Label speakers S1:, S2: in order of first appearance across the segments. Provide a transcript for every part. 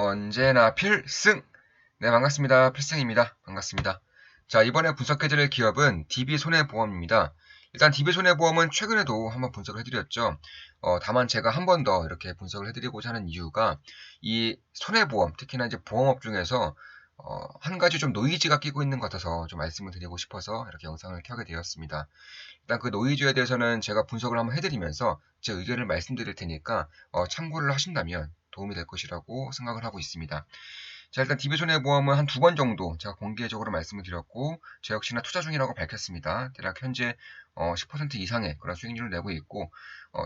S1: 언제나 필승! 네, 반갑습니다. 필승입니다. 반갑습니다. 자, 이번에 분석해드릴 기업은 DB손해보험입니다. 일단 DB손해보험은 최근에도 한번 분석을 해드렸죠. 다만 제가 한 번 더 이렇게 분석을 해드리고자 하는 이유가 이 손해보험, 특히나 이제 보험업 중에서 한 가지 좀 노이즈가 끼고 있는 것 같아서 좀 말씀을 드리고 싶어서 이렇게 영상을 켜게 되었습니다. 일단 그 노이즈에 대해서는 제가 분석을 한번 해드리면서 제 의견을 말씀드릴 테니까 참고를 하신다면 도움이 될 것이라고 생각을 하고 있습니다. 자, 일단 DB손해보험은 한 두 번 정도 제가 공개적으로 말씀을 드렸고, 저 역시나 투자 중이라고 밝혔습니다. 대략 현재 10% 이상의 그런 수익률을 내고 있고,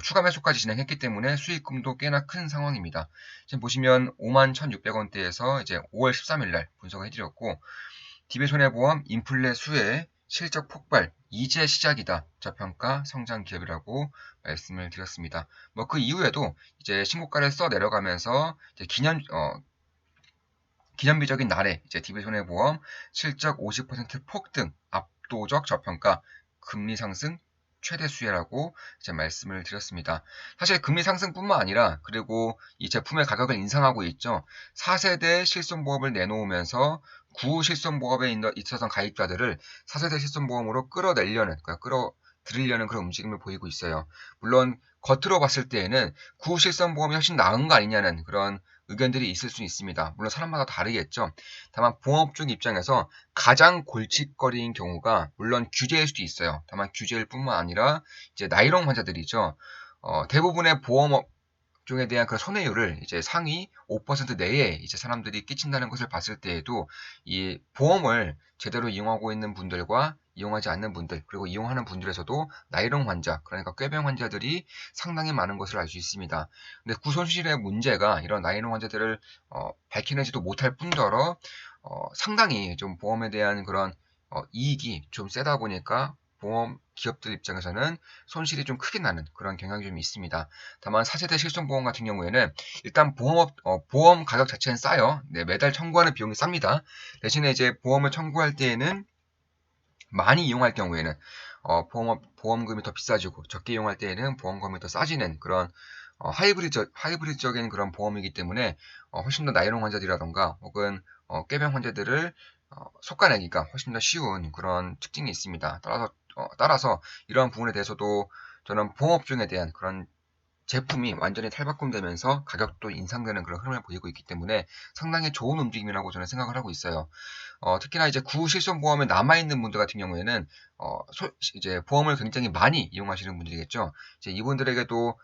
S1: 추가 매수까지 진행했기 때문에 수익금도 꽤나 큰 상황입니다. 지금 보시면 51,600원대에서 이제 5월 13일 날 분석을 해드렸고, DB손해보험 인플레 수혜 실적 폭발 이제 시작이다. 저평가 성장 기업이라고 말씀을 드렸습니다. 뭐 그 이후에도 이제 신고가를 써 내려가면서 이제 기념비적인 날에 이제 DB손해보험 실적 50% 폭등, 압도적 저평가, 금리 상승 최대 수혜라고 이제 말씀을 드렸습니다. 사실 금리 상승뿐만 아니라 그리고 이 제품의 가격을 인상하고 있죠. 4세대 실손보험을 내놓으면서 구실손보험에 있어서 가입자들을 4세대 실손보험으로 끌어내려는, 그러니까 끌어들이려는 그런 움직임을 보이고 있어요. 물론 겉으로 봤을 때에는 구실손보험이 훨씬 나은 거 아니냐는 그런 의견들이 있을 수 있습니다. 물론 사람마다 다르겠죠. 다만 보험업 쪽 입장에서 가장 골칫거리인 경우가 물론 규제일 수도 있어요. 다만 규제일 뿐만 아니라 이제 나이롱 환자들이죠. 대부분의 보험업 쪽에 대한 그 손해율을 이제 상위 5% 내에 이제 사람들이 끼친다는 것을 봤을 때에도 이 보험을 제대로 이용하고 있는 분들과 이용하지 않는 분들, 그리고 이용하는 분들에서도 나이롱 환자, 그러니까 꾀병 환자들이 상당히 많은 것을 알 수 있습니다. 근데 구손실의 문제가 이런 나이롱 환자들을 밝혀내지도 못할 뿐더러 상당히 좀 보험에 대한 그런 이익이 좀 세다 보니까 보험 기업들 입장에서는 손실이 좀 크게 나는 그런 경향이 좀 있습니다. 다만 4세대 실손보험 같은 경우에는 일단 보험 가격 자체는 싸요. 네, 매달 청구하는 비용이 쌉니다. 대신에 이제 보험을 청구할 때에는 많이 이용할 경우에는 보험금이 더 비싸지고 적게 이용할 때에는 보험금이 더 싸지는 그런 하이브리드적인 그런 보험이기 때문에 훨씬 더 나이롱 환자들이라던가 혹은 꾀병 환자들을 속아내기가 훨씬 더 쉬운 그런 특징이 있습니다. 따라서 이러한 부분에 대해서도 저는 보험업종에 대한 그런 제품이 완전히 탈바꿈되면서 가격도 인상되는 그런 흐름을 보이고 있기 때문에 상당히 좋은 움직임이라고 저는 생각을 하고 있어요. 특히나 이제 구실손보험에 남아있는 분들 같은 경우에는 이제 보험을 굉장히 많이 이용하시는 분들이겠죠. 이제 이분들에게도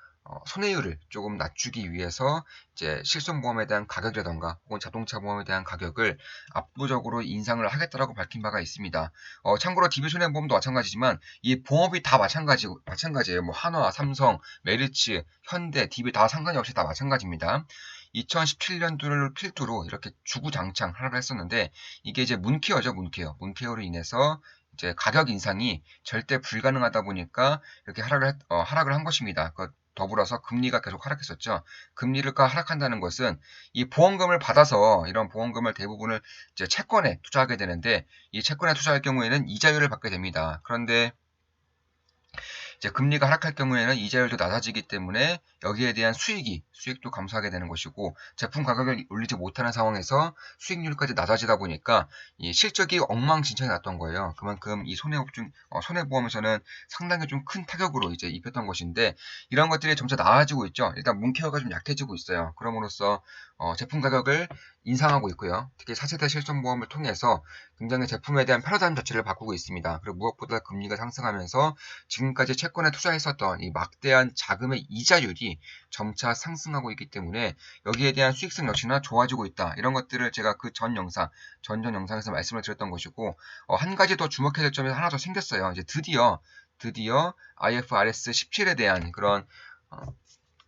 S1: 손해율을 조금 낮추기 위해서 이제 실손보험에 대한 가격이라던가 혹은 자동차 보험에 대한 가격을 압도적으로 인상을 하겠다라고 밝힌 바가 있습니다. 참고로 DB손해보험도 마찬가지지만 이 보험이 다 마찬가지예요. 뭐 한화, 삼성, 메리츠, 현대, DB 다 상관이 없이 다 마찬가지입니다. 2017년도를 필두로 이렇게 주구장창 하락을 했었는데 이게 이제 문케어죠, 문케어. 문케어로 인해서 이제 가격 인상이 절대 불가능하다 보니까 이렇게 하락을 한 것입니다. 더불어서 금리가 계속 하락했었죠. 금리가 하락한다는 것은 이 보험금을 받아서 이런 보험금을 대부분을 이제 채권에 투자하게 되는데 이 채권에 투자할 경우에는 이자율을 받게 됩니다. 그런데 이제 금리가 하락할 경우에는 이자율도 낮아지기 때문에 여기에 대한 수익도 감소하게 되는 것이고 제품 가격을 올리지 못하는 상황에서 수익률까지 낮아지다 보니까 이 실적이 엉망진창이 났던 거예요. 그만큼 이 손해보험에서는 상당히 좀 큰 타격으로 이제 입혔던 것인데 이런 것들이 점차 나아지고 있죠. 일단 문케어가 좀 약해지고 있어요. 그럼으로써 제품 가격을 인상하고 있고요. 특히 4세대 실손보험을 통해서 굉장히 제품에 대한 패러다임 자체를 바꾸고 있습니다. 그리고 무엇보다 금리가 상승하면서 지금까지 채권에 투자했었던 이 막대한 자금의 이자율이 점차 상승하고 있기 때문에 여기에 대한 수익성 역시나 좋아지고 있다. 이런 것들을 제가 그 전 영상에서 말씀을 드렸던 것이고 한 가지 더 주목해야 될 점이 하나 더 생겼어요. 이제 드디어 IFRS 17에 대한 그런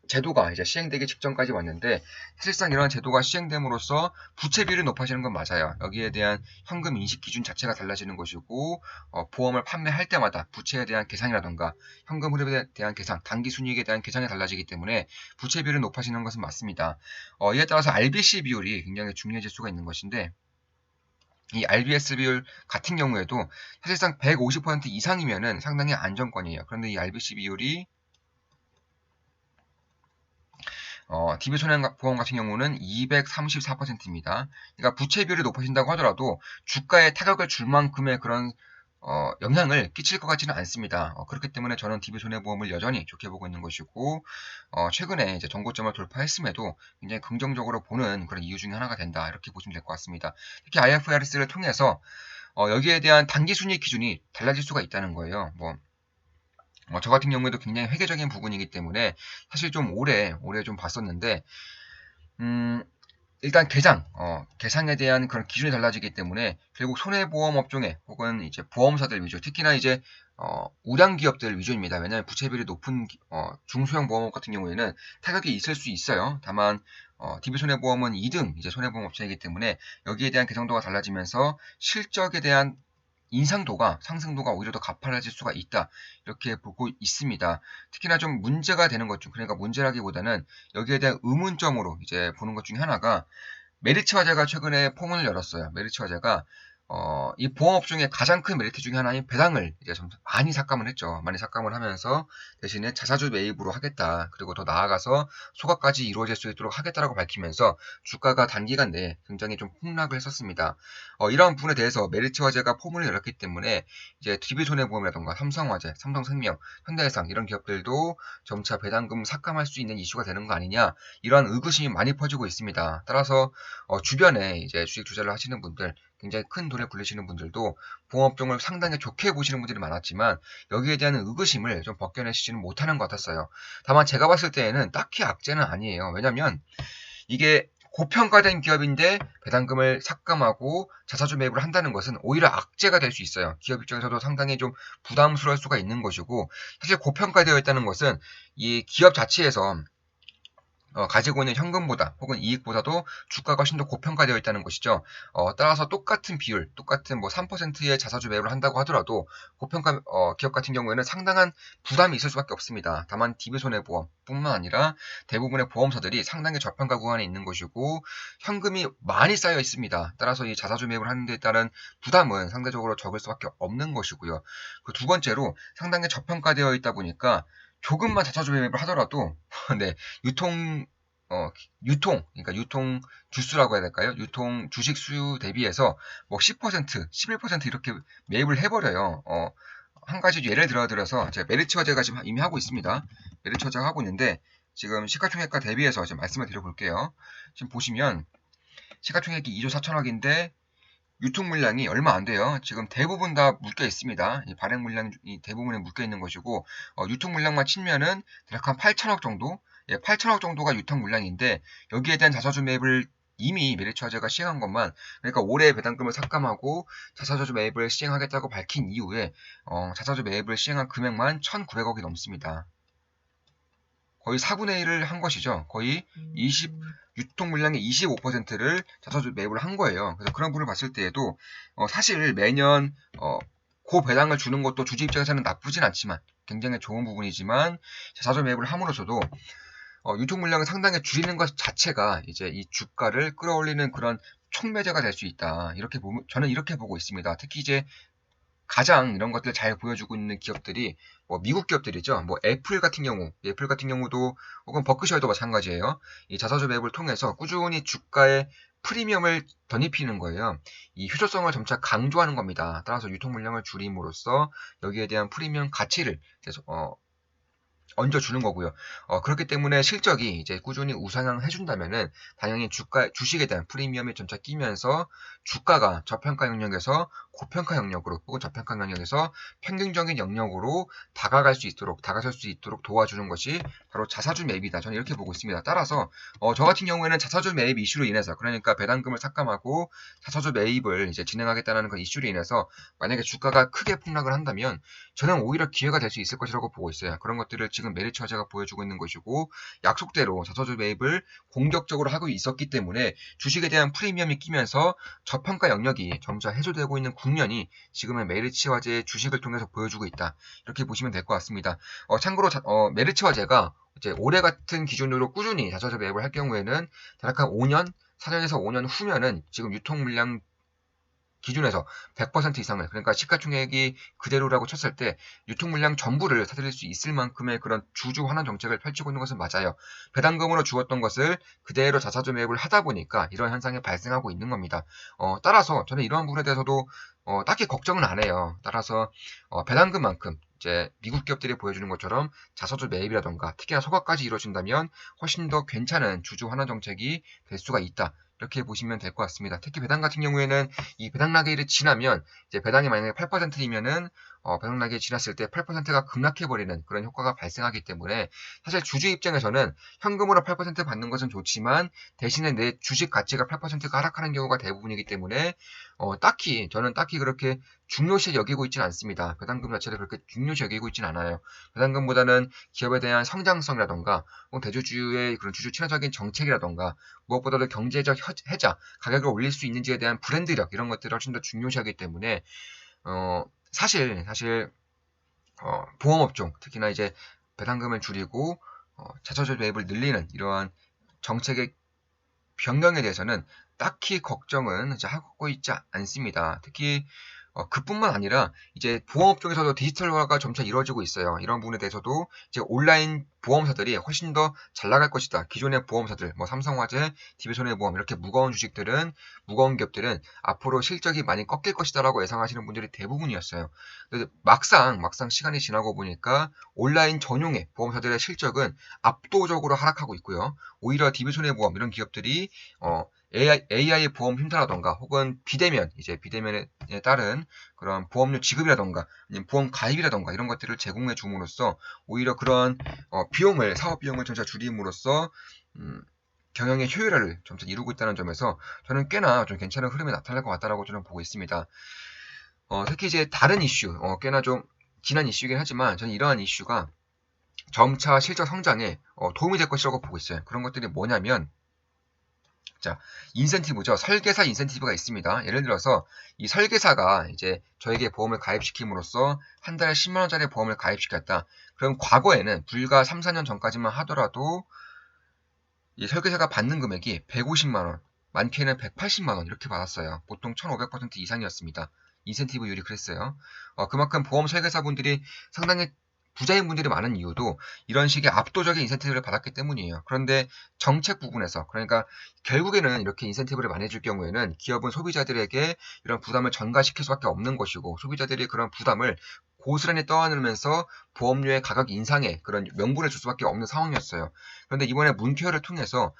S1: 제도가 이제 시행되기 직전까지 왔는데 사실상 이러한 제도가 시행됨으로써 부채 비율이 높아지는 건 맞아요. 여기에 대한 현금 인식 기준 자체가 달라지는 것이고 보험을 판매할 때마다 부채에 대한 계산이라던가 현금 흐름에 대한 계산, 단기 순이익에 대한 계산이 달라지기 때문에 부채 비율이 높아지는 것은 맞습니다. 이에 따라서 RBC 비율이 굉장히 중요해질 수가 있는 것인데 이 RBS 비율 같은 경우에도 사실상 150% 이상이면은 상당히 안정권이에요. 그런데 이 RBC 비율이 DB손해보험 같은 경우는 234%입니다. 그러니까 부채 비율이 높아진다고 하더라도 주가에 타격을 줄 만큼의 그런 영향을 끼칠 것 같지는 않습니다. 그렇기 때문에 저는 DB손해보험을 여전히 좋게 보고 있는 것이고, 최근에 이제 정고점을 돌파했음에도 굉장히 긍정적으로 보는 그런 이유 중에 하나가 된다. 이렇게 보시면 될 것 같습니다. 특히 IFRS를 통해서 여기에 대한 단기순이익 기준이 달라질 수가 있다는 거예요. 저 같은 경우에도 굉장히 회계적인 부분이기 때문에 사실 좀 오래 좀 봤었는데, 일단 개상에 대한 그런 기준이 달라지기 때문에 결국 손해보험 업종에 혹은 이제 보험사들 위주, 특히나 이제 우량 기업들 위주입니다. 왜냐하면 부채비율이 높은 중소형 보험업 같은 경우에는 타격이 있을 수 있어요. 다만 DB손해보험은 2등 이제 손해보험 업체이기 때문에 여기에 대한 개정도가 달라지면서 실적에 대한 인상도가 상승도가 오히려 더 가팔라질 수가 있다. 이렇게 보고 있습니다. 특히나 좀 문제가 되는 것 중, 그러니까 문제라기보다는 여기에 대한 의문점으로 이제 보는 것 중에 하나가 메리츠 화재가 최근에 포문을 열었어요. 메리츠 화재가 이 보험업 중에 가장 큰 메리트 중에 하나인 배당을 이제 좀 많이 삭감을 했죠. 많이 삭감을 하면서 대신에 자사주 매입으로 하겠다. 그리고 더 나아가서 소각까지 이루어질 수 있도록 하겠다라고 밝히면서 주가가 단기간 내에 굉장히 좀 폭락을 했었습니다. 이러한 부분에 대해서 메리츠 화재가 포문을 열었기 때문에 이제 DB손해보험이라던가 삼성화재, 삼성생명, 현대해상 이런 기업들도 점차 배당금 삭감할 수 있는 이슈가 되는 거 아니냐, 이러한 의구심이 많이 퍼지고 있습니다. 따라서 주변에 이제 주식 투자를 하시는 분들, 굉장히 큰 돈을 굴리시는 분들도 보험업종을 상당히 좋게 보시는 분들이 많았지만 여기에 대한 의구심을 좀 벗겨내시지는 못하는 것 같았어요. 다만 제가 봤을 때에는 딱히 악재는 아니에요. 왜냐하면 이게 고평가된 기업인데 배당금을 삭감하고 자사주 매입을 한다는 것은 오히려 악재가 될 수 있어요. 기업 입장에서도 상당히 좀 부담스러울 수가 있는 것이고, 사실 고평가되어 있다는 것은 이 기업 자체에서 가지고 있는 현금보다 혹은 이익보다도 주가가 훨씬 더 고평가되어 있다는 것이죠. 따라서 똑같은 비율, 똑같은 뭐 3%의 자사주 매입을 한다고 하더라도 고평가 기업 같은 경우에는 상당한 부담이 있을 수밖에 없습니다. 다만 DB손해보험뿐만 아니라 대부분의 보험사들이 상당히 저평가 구간에 있는 것이고 현금이 많이 쌓여 있습니다. 따라서 이 자사주 매입을 하는 데 따른 부담은 상대적으로 적을 수밖에 없는 것이고요. 그 두 번째로 상당히 저평가되어 있다 보니까 조금만 자사주 매입을 하더라도 네, 유통 그러니까 유통 주수라고 해야 될까요? 유통 주식 수요 대비해서 뭐 10%, 11% 이렇게 매입을 해버려요. 한 가지 예를 들어서 제가 메리츠 화재가 지금 이미 하고 있습니다. 메리츠 화재가 하고 있는데 지금 시가총액과 대비해서 지금 말씀을 드려볼게요. 지금 보시면 시가총액이 2조 4천억인데 유통 물량이 얼마 안 돼요. 지금 대부분 다 묶여 있습니다. 이 발행 물량이 대부분에 묶여 있는 것이고, 유통 물량만 치면은 대략 한 8천억 정도? 예, 8천억 정도가 유통 물량인데, 여기에 대한 자사주 매입을 이미 메리츠 화재가 시행한 것만, 그러니까 올해 배당금을 삭감하고 자사주 매입을 시행하겠다고 밝힌 이후에, 자사주 매입을 시행한 금액만 1,900억이 넘습니다. 거의 4분의 1을 한 것이죠. 거의 유통 물량의 25%를 자사주 매입을 한 거예요. 그래서 그런 부분을 봤을 때에도 사실 매년 고배당을 주는 것도 주주 입장에서는 나쁘진 않지만 굉장히 좋은 부분이지만 자사주 매입을 함으로써도 유통 물량을 상당히 줄이는 것 자체가 이제 이 주가를 끌어올리는 그런 촉매제가 될 수 있다. 저는 이렇게 보고 있습니다. 특히 이제 가장 이런 것들 잘 보여주고 있는 기업들이 미국 기업들이죠. 애플 같은 경우도 혹은 버크셔도 마찬가지예요. 이 자사주 매입을 통해서 꾸준히 주가에 프리미엄을 덧입히는 거예요. 이 효조성을 점차 강조하는 겁니다. 따라서 유통 물량을 줄임으로써 여기에 대한 프리미엄 가치를 얹어주는 거고요. 그렇기 때문에 실적이 이제 꾸준히 우상향 해준다면은 당연히 주식에 대한 프리미엄이 점차 끼면서 주가가 저평가 영역에서 고평가 영역으로 혹은 저평가 영역에서 평균적인 영역으로 다가설 수 있도록 도와주는 것이 바로 자사주 매입이다. 저는 이렇게 보고 있습니다. 따라서 저 같은 경우에는 자사주 매입 이슈로 인해서, 그러니까 배당금을 삭감하고 자사주 매입을 이제 진행하겠다는 그 이슈로 인해서 만약에 주가가 크게 폭락을 한다면 저는 오히려 기회가 될 수 있을 것이라고 보고 있어요. 그런 것들을 지금 메리츠 화재가 보여주고 있는 것이고, 약속대로 자사주 매입을 공격적으로 하고 있었기 때문에 주식에 대한 프리미엄이 끼면서 저평가 영역이 점차 해소되고 있는 국면이 지금의 메리츠 화재의 주식을 통해서 보여주고 있다. 이렇게 보시면 될 것 같습니다. 참고로 메리츠 화재가 이제 올해 같은 기준으로 꾸준히 자사주 매입을 할 경우에는 대략 한 4년에서 5년 후면은 지금 유통 물량 기준에서 100% 이상을, 그러니까 시가총액이 그대로라고 쳤을 때 유통물량 전부를 사들일 수 있을 만큼의 그런 주주 환원 정책을 펼치고 있는 것은 맞아요. 배당금으로 주었던 것을 그대로 자사주 매입을 하다 보니까 이런 현상이 발생하고 있는 겁니다. 따라서 저는 이러한 부분에 대해서도 딱히 걱정은 안 해요. 따라서 배당금만큼 이제 미국 기업들이 보여주는 것처럼 자사주 매입이라던가 특히나 소각까지 이루어진다면 훨씬 더 괜찮은 주주 환원 정책이 될 수가 있다. 이렇게 보시면 될 것 같습니다. 특히 배당 같은 경우에는 이 배당 나기를 지나면 이제 배당이 만약에 8%이면은 배당 나기를 지났을 때 8%가 급락해버리는 그런 효과가 발생하기 때문에 사실 주주 입장에서는 현금으로 8% 받는 것은 좋지만 대신에 내 주식 가치가 8%가 하락하는 경우가 대부분이기 때문에 저는 딱히 그렇게 중요시 여기고 있지는 않습니다. 배당금 자체를 그렇게 중요시 여기고 있지는 않아요. 배당금보다는 기업에 대한 성장성이라던가 대주주의 그런 주주 친화적인 정책이라던가 무엇보다도 경제적 해자, 가격을 올릴 수 있는지에 대한 브랜드력 이런 것들을 훨씬 더 중요시하기 때문에 사실 보험업종 특히나 이제 배당금을 줄이고 자사주 매입을 늘리는 이러한 정책의 변경에 대해서는 딱히 걱정은 이제 하고 있지 않습니다. 특히 그뿐만 아니라 이제 보험업종에서도 디지털화가 점차 이루어지고 있어요. 이런 부분에 대해서도 이제 온라인 보험사들이 훨씬 더 잘 나갈 것이다. 기존의 보험사들, 뭐 삼성화재, DB손해보험 이렇게 무거운 기업들은 앞으로 실적이 많이 꺾일 것이다라고 예상하시는 분들이 대부분이었어요. 근데 막상 시간이 지나고 보니까 온라인 전용의 보험사들의 실적은 압도적으로 하락하고 있고요. 오히려 DB손해보험 이런 기업들이 AI 보험 흉터라던가 혹은 비대면에 따른 그런 보험료 지급이라던가 아니면 보험 가입이라던가 이런 것들을 제공해 줌으로써 오히려 그런 사업 비용을 점차 줄임으로써 경영의 효율화를 점차 이루고 있다는 점에서 저는 꽤나 좀 괜찮은 흐름이 나타날 것 같다라고 저는 보고 있습니다. 특히 이제 다른 이슈, 꽤나 좀 지난 이슈이긴 하지만 저는 이러한 이슈가 점차 실적 성장에 도움이 될 것이라고 보고 있어요. 그런 것들이 뭐냐면 자, 인센티브죠. 설계사 인센티브가 있습니다. 예를 들어서 이 설계사가 이제 저에게 보험을 가입시킴으로써 한 달에 10만 원짜리 보험을 가입시켰다. 그럼 과거에는 불과 3, 4년 전까지만 하더라도 이 설계사가 받는 금액이 150만 원, 많게는 180만 원 이렇게 받았어요. 보통 1500% 이상이었습니다. 인센티브율이 그랬어요. 그만큼 보험 설계사분들이 상당히 부자인 분들이 많은 이유도 이런 식의 압도적인 인센티브를 받았기 때문이에요. 그런데 정책 부분에서 그러니까 결국에는 이렇게 인센티브를 많이 줄 경우에는 기업은 소비자들에게 이런 부담을 전가시킬 수밖에 없는 것이고 소비자들이 그런 부담을 고스란히 떠안으면서 보험료의 가격 인상에 그런 명분을 줄 수밖에 없는 상황이었어요. 그런데 이번에 문케어를 통해서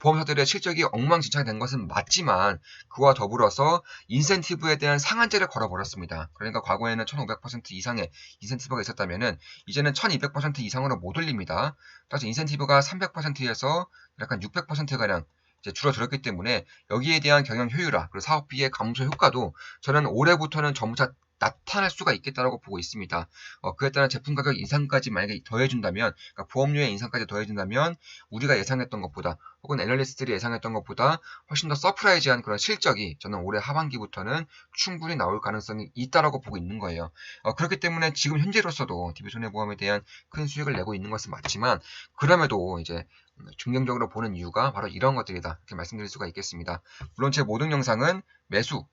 S1: 보험사들의 실적이 엉망진창이 된 것은 맞지만 그와 더불어서 인센티브에 대한 상한제를 걸어버렸습니다. 그러니까 과거에는 1500% 이상의 인센티브가 있었다면은 이제는 1200% 이상으로 못 올립니다. 따라서 인센티브가 300%에서 약간 600%가량 이제 줄어들었기 때문에 여기에 대한 경영 효율화 그리고 사업비의 감소 효과도 저는 올해부터는 점차 나타날 수가 있겠다라고 보고 있습니다. 그에 따른 제품 가격 인상까지 만약에 더해준다면, 그러니까 보험료의 인상까지 더해준다면 우리가 예상했던 것보다 혹은 애널리스트들이 예상했던 것보다 훨씬 더 서프라이즈한 그런 실적이 저는 올해 하반기부터는 충분히 나올 가능성이 있다라고 보고 있는 거예요. 그렇기 때문에 지금 현재로서도 DB손해보험에 대한 큰 수익을 내고 있는 것은 맞지만 그럼에도 이제 중경적으로 보는 이유가 바로 이런 것들이다 이렇게 말씀드릴 수가 있겠습니다. 물론 제 모든 영상은 매도,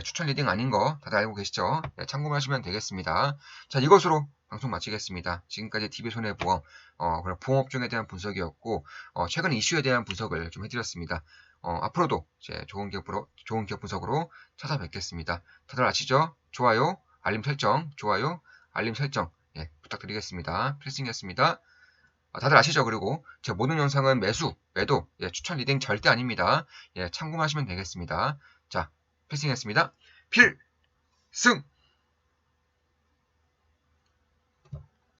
S1: 추천 리딩 아닌 거 다들 알고 계시죠? 참고하시면 되겠습니다. 자, 이것으로 방송 마치겠습니다. 지금까지 DB손해보험, 그런 보험업종에 대한 분석이었고, 최근 이슈에 대한 분석을 좀 해드렸습니다. 앞으로도 이제 좋은 기업 분석으로 찾아뵙겠습니다. 다들 아시죠? 좋아요, 알림 설정, 부탁드리겠습니다. 필승이었습니다. 다들 아시죠? 그리고 제 모든 영상은 매도, 추천 리딩 절대 아닙니다. 참고하시면 되겠습니다. 자, 필승이었습니다. 필승!